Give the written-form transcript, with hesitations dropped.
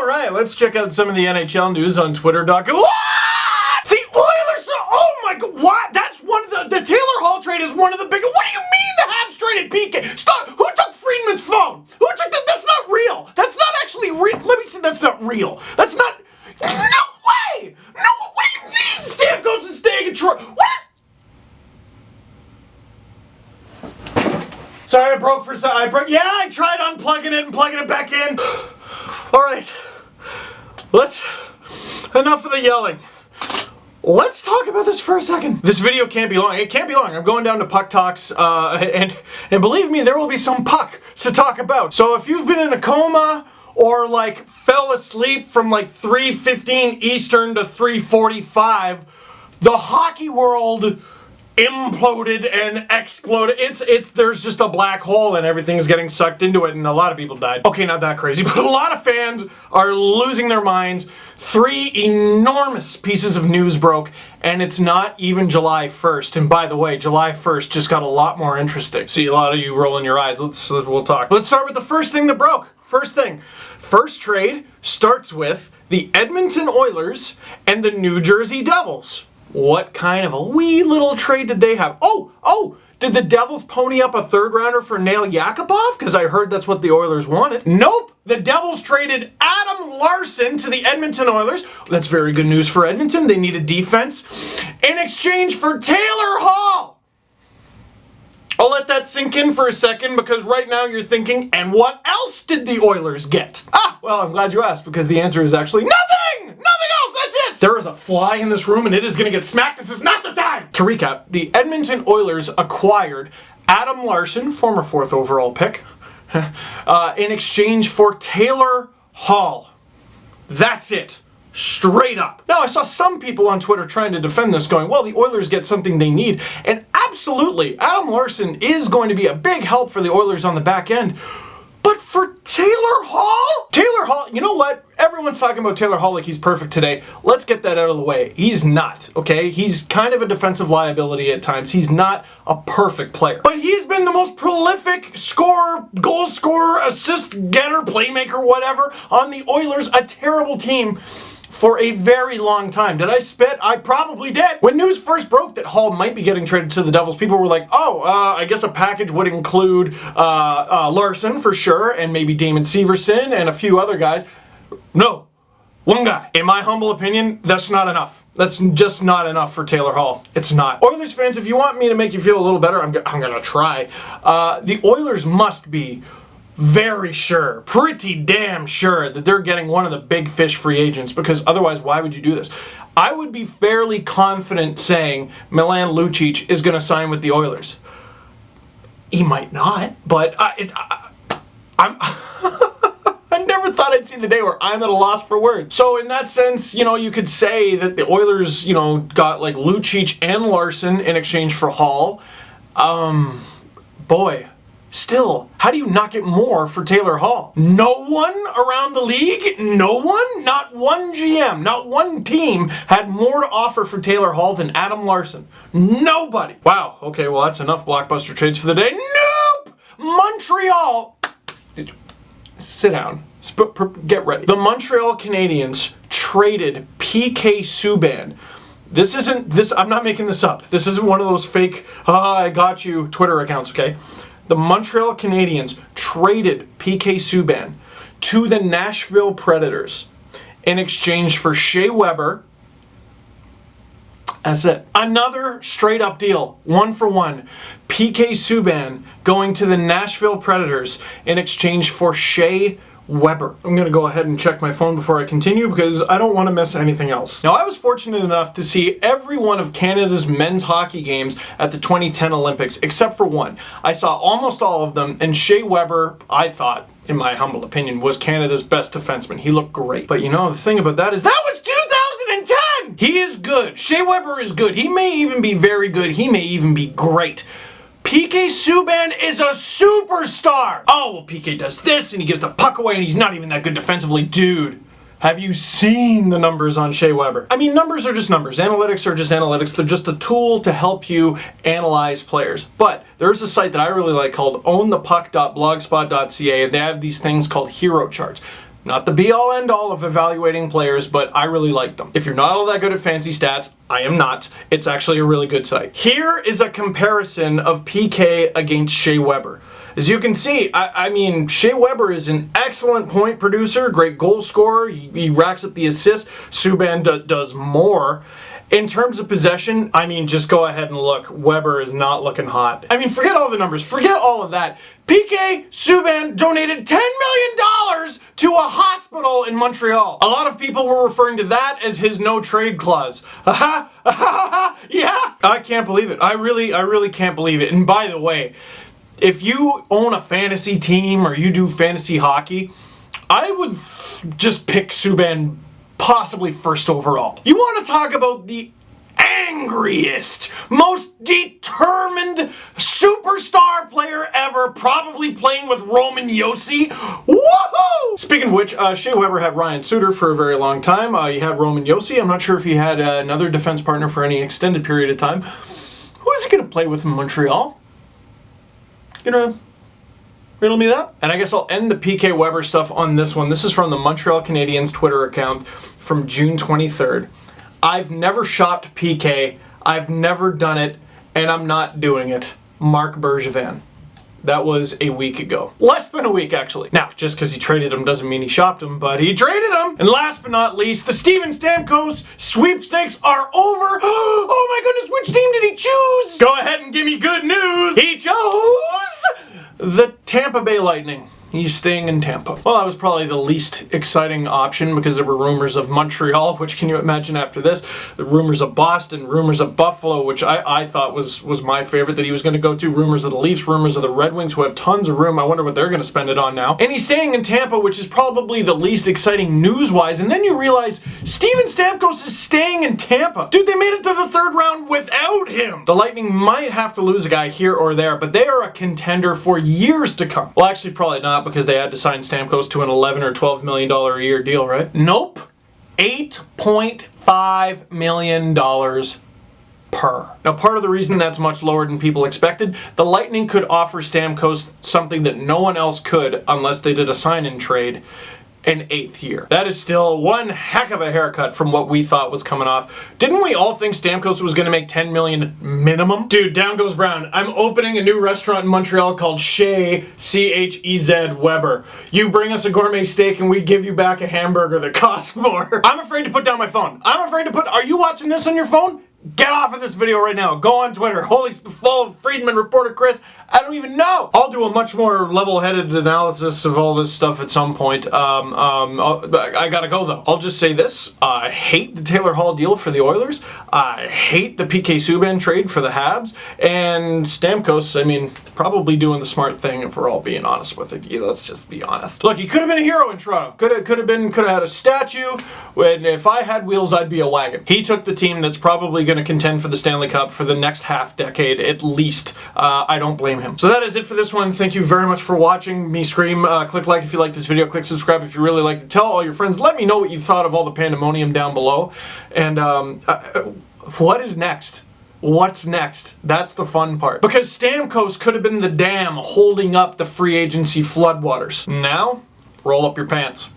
right, let's check out some of the NHL news on Twitter.com. What? The Oilers, oh my God, what? That's one of the Taylor Hall trade is one of the biggest. What do you mean the Habs traded PK? Stop, who took Friedman's phone? Who took that? That's not real. That's not actually real. Let me see, that's not real. That's not, no way. No, what do you mean Stamkos is staying in Detroit? What is? Sorry, I broke for a second. Yeah, I tried unplugging it and plugging it back in. All right, enough of the yelling. Let's talk about this for a second. This video can't be long. It can't be long. I'm going down to Puck Talks, and believe me, there will be some puck to talk about. So if you've been in a coma or like fell asleep from like 3:15 Eastern to 3:45, the hockey world imploded and exploded. There's just a black hole and everything's getting sucked into it, and a lot of people died. Okay, not that crazy, but a lot of fans are losing their minds. 3 enormous pieces of news broke, and it's not even July 1st. And by the way, July 1st just got a lot more interesting. See a lot of you rolling your eyes. We'll talk. Let's start with the first thing that broke. First trade starts with the Edmonton Oilers and the New Jersey Devils. What kind of a wee little trade did they have? Oh, did the Devils pony up a third rounder for Nail Yakupov? Because I heard that's what the Oilers wanted. Nope. The Devils traded Adam Larson to the Edmonton Oilers. That's very good news for Edmonton. They needed defense in exchange for Taylor Hall. I'll let that sink in for a second, because right now you're thinking, and what else did the Oilers get? Well, I'm glad you asked, because the answer is actually nothing! Nothing else, that's it! There is a fly in this room and it is gonna get smacked. This is not the time! To recap, the Edmonton Oilers acquired Adam Larson, former 4th overall pick, in exchange for Taylor Hall. That's it. Straight up. Now, I saw some people on Twitter trying to defend this, going, well, the Oilers get something they need. And absolutely, Adam Larson is going to be a big help for the Oilers on the back end. But for Taylor Hall? Taylor Hall, you know what? Everyone's talking about Taylor Hall like he's perfect today. Let's get that out of the way. He's not, okay? He's kind of a defensive liability at times. He's not a perfect player. But he's been the most prolific scorer, goal scorer, assist getter, playmaker, whatever, on the Oilers, a terrible team, for a very long time. Did I spit? I probably did. When news first broke that Hall might be getting traded to the Devils, people were like, I guess a package would include Larson for sure, and maybe Damon Severson and a few other guys. No, one guy. In my humble opinion, that's not enough. That's just not enough for Taylor Hall. It's not. Oilers fans, if you want me to make you feel a little better, I'm gonna try. The Oilers must be very sure, pretty damn sure, that they're getting one of the big fish free agents, because otherwise, why would you do this? I would be fairly confident saying Milan Lucic is going to sign with the Oilers. He might not, but I never thought I'd see the day where I'm at a loss for words. So in that sense, you could say that the Oilers, got like Lucic and Larson in exchange for Hall. Boy. Still, how do you not get more for Taylor Hall? No one around the league, no one, not one GM, not one team had more to offer for Taylor Hall than Adam Larson. Nobody. Wow, okay, well that's enough blockbuster trades for the day. Nope! Montreal. Sit down. Get ready. The Montreal Canadiens traded PK Subban. I'm not making this up. This isn't one of those fake, I got you Twitter accounts, okay? The Montreal Canadiens traded PK Subban to the Nashville Predators in exchange for Shea Weber. That's it. Another straight up deal, 1-for-1. PK Subban going to the Nashville Predators in exchange for Shea Weber. I'm going to go ahead and check my phone before I continue, because I don't want to miss anything else. Now, I was fortunate enough to see every one of Canada's men's hockey games at the 2010 Olympics, except for one. I saw almost all of them, and Shea Weber, I thought, in my humble opinion, was Canada's best defenseman. He looked great. But the thing about that is that was 2010! He is good. Shea Weber is good. He may even be very good. He may even be great. PK Subban is a superstar! Oh, well, PK does this, and he gives the puck away, and he's not even that good defensively. Dude, have you seen the numbers on Shea Weber? I mean, numbers are just numbers. Analytics are just analytics. They're just a tool to help you analyze players. But there's a site that I really like called ownthepuck.blogspot.ca, and they have these things called hero charts. Not the be-all end-all of evaluating players, but I really like them. If you're not all that good at fancy stats, I am not. It's actually a really good site. Here is a comparison of PK against Shea Weber. As you can see, I mean, Shea Weber is an excellent point producer, great goal scorer. He racks up the assists. Subban does more. In terms of possession, I mean, just go ahead and look. Weber is not looking hot. I mean, forget all the numbers. Forget all of that. PK Subban donated $10 million to a hospital in Montreal. A lot of people were referring to that as his no trade clause. Yeah, I can't believe it. I really can't believe it. And by the way, if you own a fantasy team or you do fantasy hockey, I would just pick Subban possibly first overall. You want to talk about the angriest, most determined superstar player ever, probably playing with Roman Josi. Woohoo! Speaking of which, Shea Weber had Ryan Suter for a very long time. He had Roman Josi. I'm not sure if he had another defense partner for any extended period of time. Who is he going to play with in Montreal? Gonna riddle me that? And I guess I'll end the PK Weber stuff on this one. This is from the Montreal Canadiens Twitter account from June 23rd. I've never shopped PK. I've never done it, and I'm not doing it. Mark Bergevin. That was a week ago. Less than a week, actually. Now, just because he traded him doesn't mean he shopped him, but he traded him. And last but not least, the Steven Stamkos sweepstakes are over. Oh my goodness, which team did he choose? Go ahead and give me good news. He chose the Tampa Bay Lightning. He's staying in Tampa. Well, that was probably the least exciting option because there were rumors of Montreal, which can you imagine after this? The rumors of Boston, rumors of Buffalo, which I thought was my favorite that he was going to go to. Rumors of the Leafs, rumors of the Red Wings, who have tons of room. I wonder what they're going to spend it on now. And he's staying in Tampa, which is probably the least exciting news-wise. And then you realize Steven Stamkos is staying in Tampa. Dude, they made it to the third round without him. The Lightning might have to lose a guy here or there, but they are a contender for years to come. Well, actually, probably not, because they had to sign Stamkos to an $11 or $12 million a year deal, right? Nope. $8.5 million per. Now, part of the reason that's much lower than people expected, the Lightning could offer Stamkos something that no one else could unless they did a sign-in trade. An 8th year. That is still one heck of a haircut from what we thought was coming off. Didn't we all think Stamkos was going to make $10 million minimum? Dude, down goes Brown. I'm opening a new restaurant in Montreal called Shea, C-H-E-Z Weber. You bring us a gourmet steak and we give you back a hamburger that costs more. I'm afraid to put down my phone. Are you watching this on your phone? Get off of this video right now. Go on Twitter. Follow Friedman, reporter Chris. I don't even know. I'll do a much more level-headed analysis of all this stuff at some point. I gotta go though. I'll just say this. I hate the Taylor Hall deal for the Oilers. I hate the PK Subban trade for the Habs. And Stamkos, I mean, probably doing the smart thing if we're all being honest with it. Yeah, let's just be honest. Look, he could have been a hero in Toronto. Could have had a statue. And if I had wheels, I'd be a wagon. He took the team that's probably going to contend for the Stanley Cup for the next half decade at least. I don't blame him. So that is it for this one. Thank you very much for watching me scream. Click like if you like this video. Click subscribe if you really like it. Tell all your friends. Let me know what you thought of all the pandemonium down below. And what is next? What's next? That's the fun part. Because Stamkos could have been the dam holding up the free agency floodwaters. Now, roll up your pants.